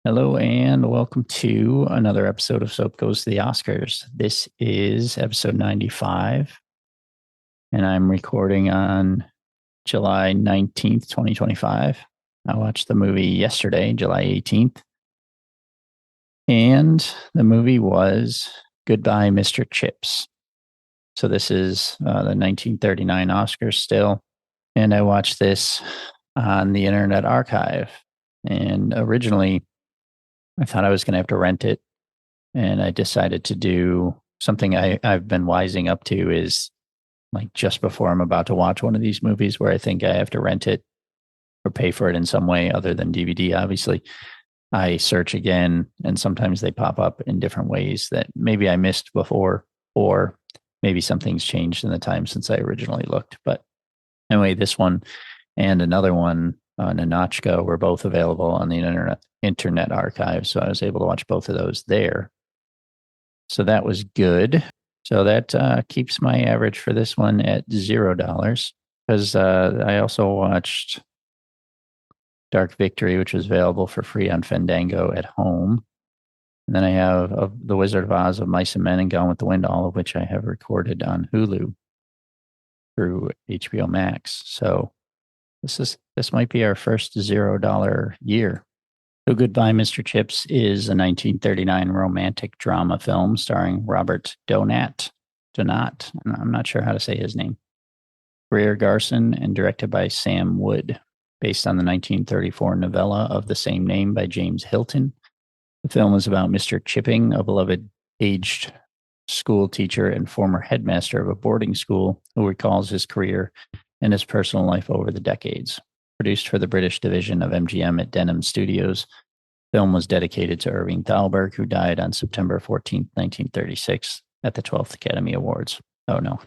Hello and welcome to another episode of Soap Goes to the Oscars. This is episode 95, and I'm recording on July 19th, 2025. I watched the movie yesterday, July 18th, and the movie was Goodbye, Mr. Chips. So this is the 1939 Oscars still, and I watched this on the Internet Archive. And originally, I thought I was going to have to rent it, and I decided to do something I've been wising up to is like just before I'm about to watch one of these movies where I think I have to rent it or pay for it in some way other than DVD, obviously. I search again, and sometimes they pop up in different ways that maybe I missed before, or maybe something's changed in the time since I originally looked. But anyway, this one and another one, Ninotchka, were both available on the Internet Archive. So I was able to watch both of those there. So that was good. So that keeps my average for this one at $0 because I also watched Dark Victory, which was available for free on Fandango at home. And then I have The Wizard of Oz, of Mice and Men, and Gone with the Wind, all of which I have recorded on Hulu through HBO Max. So this might be our first $0 year. So Goodbye, Mr. Chips is a 1939 romantic drama film starring Robert Donat. I'm not sure how to say his name. Greer Garson, and directed by Sam Wood, based on the 1934 novella of the same name by James Hilton. The film is about Mr. Chipping, a beloved aged school teacher and former headmaster of a boarding school who recalls his career and his personal life over the decades. Produced for the British division of MGM at Denham Studios, the film was dedicated to Irving Thalberg, who died on September 14th, 1936, at the 12th Academy Awards. Oh, no,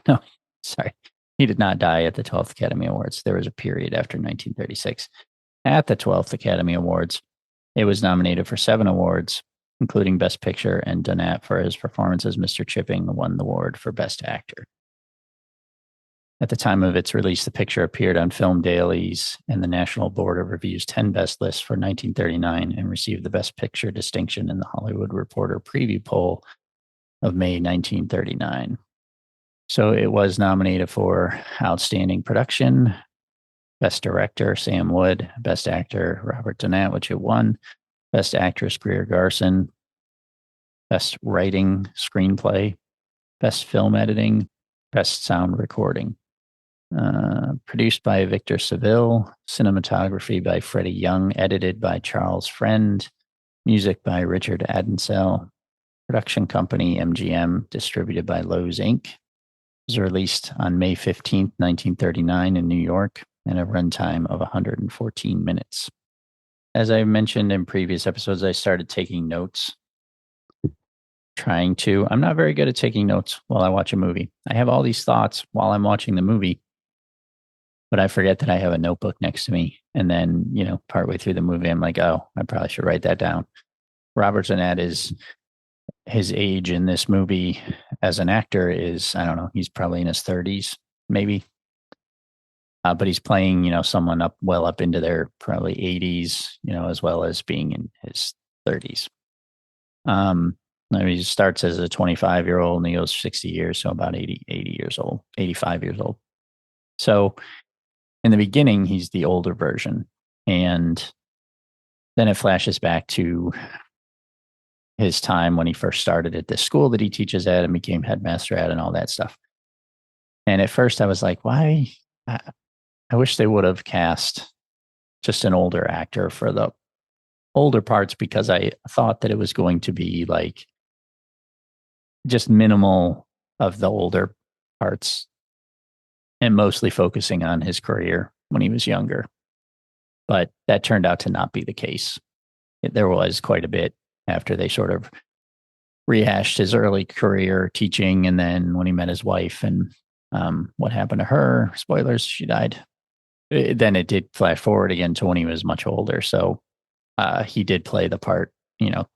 sorry. He did not die at the 12th Academy Awards. There was a period after 1936. At the 12th Academy Awards, it was nominated for 7 awards, including Best Picture, and Donat, for his performance as Mr. Chipping, won the award for Best Actor. At the time of its release, the picture appeared on Film Dailies and the National Board of Review's 10 Best lists for 1939 and received the Best Picture distinction in the Hollywood Reporter preview poll of May 1939. So it was nominated for Outstanding Production, Best Director, Sam Wood, Best Actor, Robert Donat, which it won, Best Actress, Greer Garson, Best Writing, Screenplay, Best Film Editing, Best Sound Recording. Produced by Victor Seville, cinematography by Freddie Young, edited by Charles Friend, music by Richard Adensell, production company MGM, distributed by Lowe's Inc. It was released on May 15th, 1939 in New York, and a runtime of 114 minutes. As I mentioned in previous episodes, I started taking notes. I'm not very good at taking notes while I watch a movie. I have all these thoughts while I'm watching the movie, but I forget that I have a notebook next to me. And then, partway through the movie, I'm like, oh, I probably should write that down. Robert Donat is his age in this movie as an actor is, I don't know, he's probably in his 30s, maybe. But he's playing, someone up into their probably 80s, as well as being in his 30s. He starts as a 25-year-old and he goes 60 years, so about 80 years old, 85 years old. So in the beginning, he's the older version. And then it flashes back to his time when he first started at this school that he teaches at and became headmaster at and all that stuff. And at first I was like, why? I wish they would have cast just an older actor for the older parts, because I thought that it was going to be like just minimal of the older parts and mostly focusing on his career when he was younger. But that turned out to not be the case. There was quite a bit after they sort of rehashed his early career teaching, and then when he met his wife and what happened to her, spoilers, she died. Then it did flash forward again to when he was much older. So he did play the part,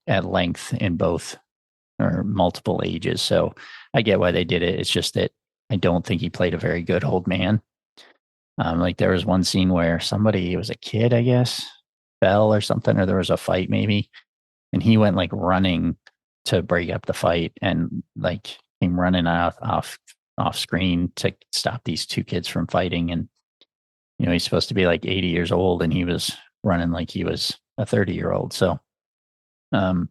at length in both or multiple ages. So I get why they did it. It's just that I don't think he played a very good old man. Like there was one scene where somebody, it was a kid, I guess, fell or something, or there was a fight maybe, and he went like running to break up the fight and like came running off screen to stop these two kids from fighting. And he's supposed to be like 80 years old, and he was running like he was a 30-year-old. So, um,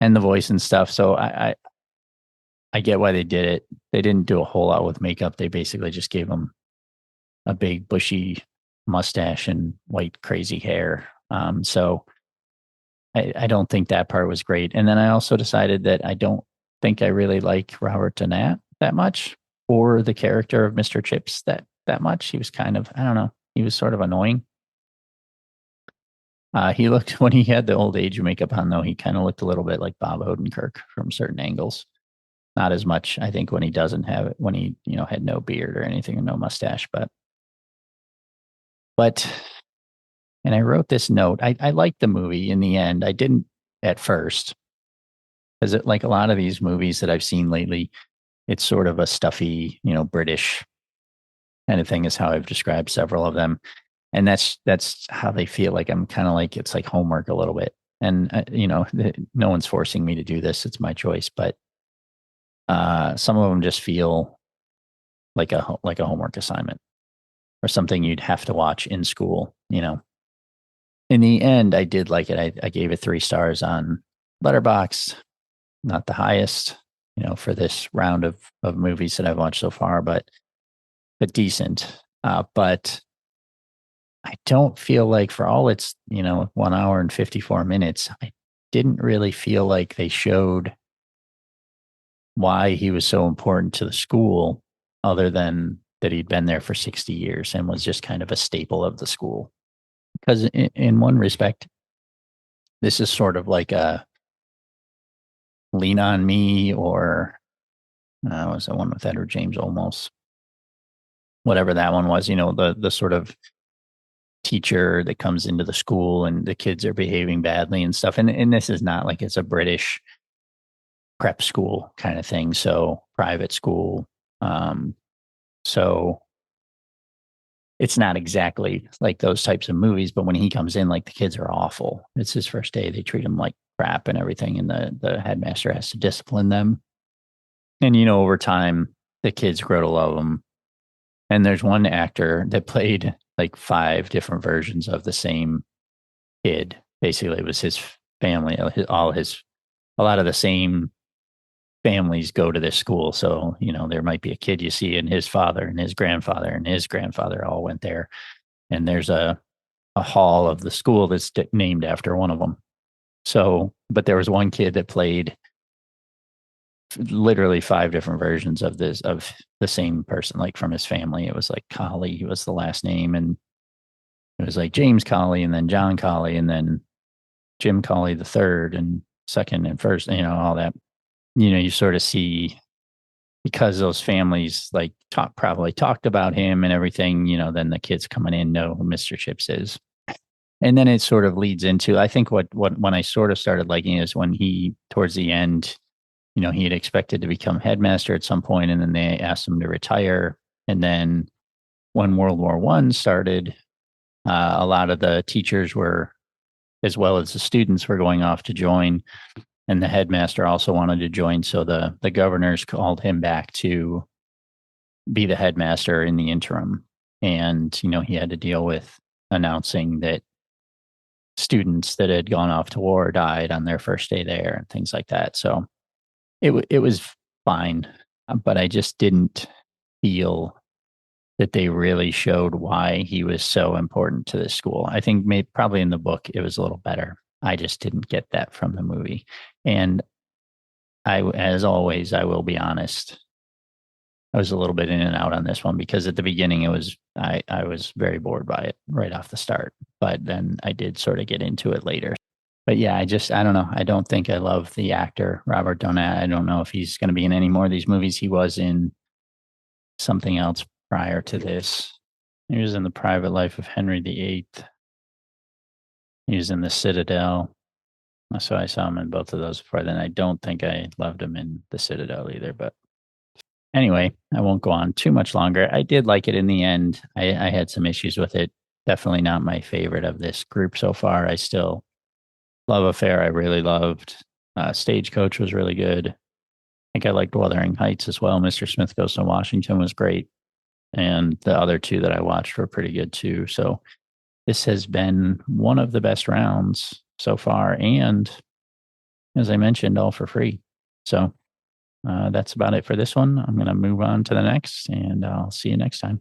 and the voice and stuff. So I get why they did it. They didn't do a whole lot with makeup. They basically just gave him a big bushy mustache and white crazy hair. So I don't think that part was great. And then I also decided that I don't think I really like Robert Donat that much, or the character of Mr. Chips that much. He was kind of, I don't know, he was sort of annoying. He looked, when he had the old age makeup on, though, he kind of looked a little bit like Bob Odenkirk from certain angles. Not as much, I think, when he doesn't have it, when he, had no beard or anything and no mustache. But, and I wrote this note. I liked the movie in the end. I didn't at first, because like a lot of these movies that I've seen lately, it's sort of a stuffy, British kind of thing is how I've described several of them. And that's how they feel. Like I'm kind of like, it's like homework a little bit. And, no one's forcing me to do this. It's my choice. But some of them just feel like a homework assignment or something you'd have to watch in school. In the end, I did like it. I gave it 3 stars on Letterboxd, not the highest, for this round of movies that I've watched so far, but decent. But I don't feel like, for all its 1 hour and 54 minutes, I didn't really feel like they showed why he was so important to the school, other than that he'd been there for 60 years and was just kind of a staple of the school. Because in one respect, this is sort of like a Lean on Me, or was the one with Edward James Olmos, whatever that one was, the sort of teacher that comes into the school and the kids are behaving badly and stuff. And this is not like it's a British prep school kind of thing. So private school. So it's not exactly like those types of movies, but when he comes in, like the kids are awful. It's his first day. They treat him like crap and everything. And the headmaster has to discipline them. And, over time, the kids grow to love him. And there's one actor that played like 5 different versions of the same kid. Basically, it was his family, a lot of the same families go to this school. So, there might be a kid you see, and his father and his grandfather all went there. And there's a hall of the school that's named after one of them. So, but there was one kid that played literally 5 different versions of the same person, like from his family. It was like Colley was the last name, and it was like James Colley, and then John Colley, and then Jim Colley the third and second and first, all that. You sort of see, because those families like probably talked about him and everything, then the kids coming in know who Mr. Chips is. And then it sort of leads into, I think what when I sort of started liking is when he, towards the end, he had expected to become headmaster at some point, and then they asked him to retire. And then when World War I started, a lot of the teachers were, as well as the students, were going off to join, and the headmaster also wanted to join. So the governors called him back to be the headmaster in the interim. And, he had to deal with announcing that students that had gone off to war died on their first day there and things like that. So it was fine, but I just didn't feel that they really showed why he was so important to this school. I think probably in the book it was a little better. I just didn't get that from the movie. And as always, I will be honest, I was a little bit in and out on this one, because at the beginning I was very bored by it right off the start, but then I did sort of get into it later. But yeah, I don't know. I don't think I love the actor, Robert Donat. I don't know if he's going to be in any more of these movies. He was in something else prior to this. He was in The Private Life of Henry VIII. He was in The Citadel. So I saw him in both of those before then. I don't think I loved him in The Citadel either. But anyway, I won't go on too much longer. I did like it in the end. I had some issues with it. Definitely not my favorite of this group so far. I still Love Affair, I really loved. Stagecoach was really good. I think I liked Wuthering Heights as well. Mr. Smith Goes to Washington was great. And the other two that I watched were pretty good too. So this has been one of the best rounds so far. And as I mentioned, all for free. So that's about it for this one. I'm going to move on to the next, and I'll see you next time.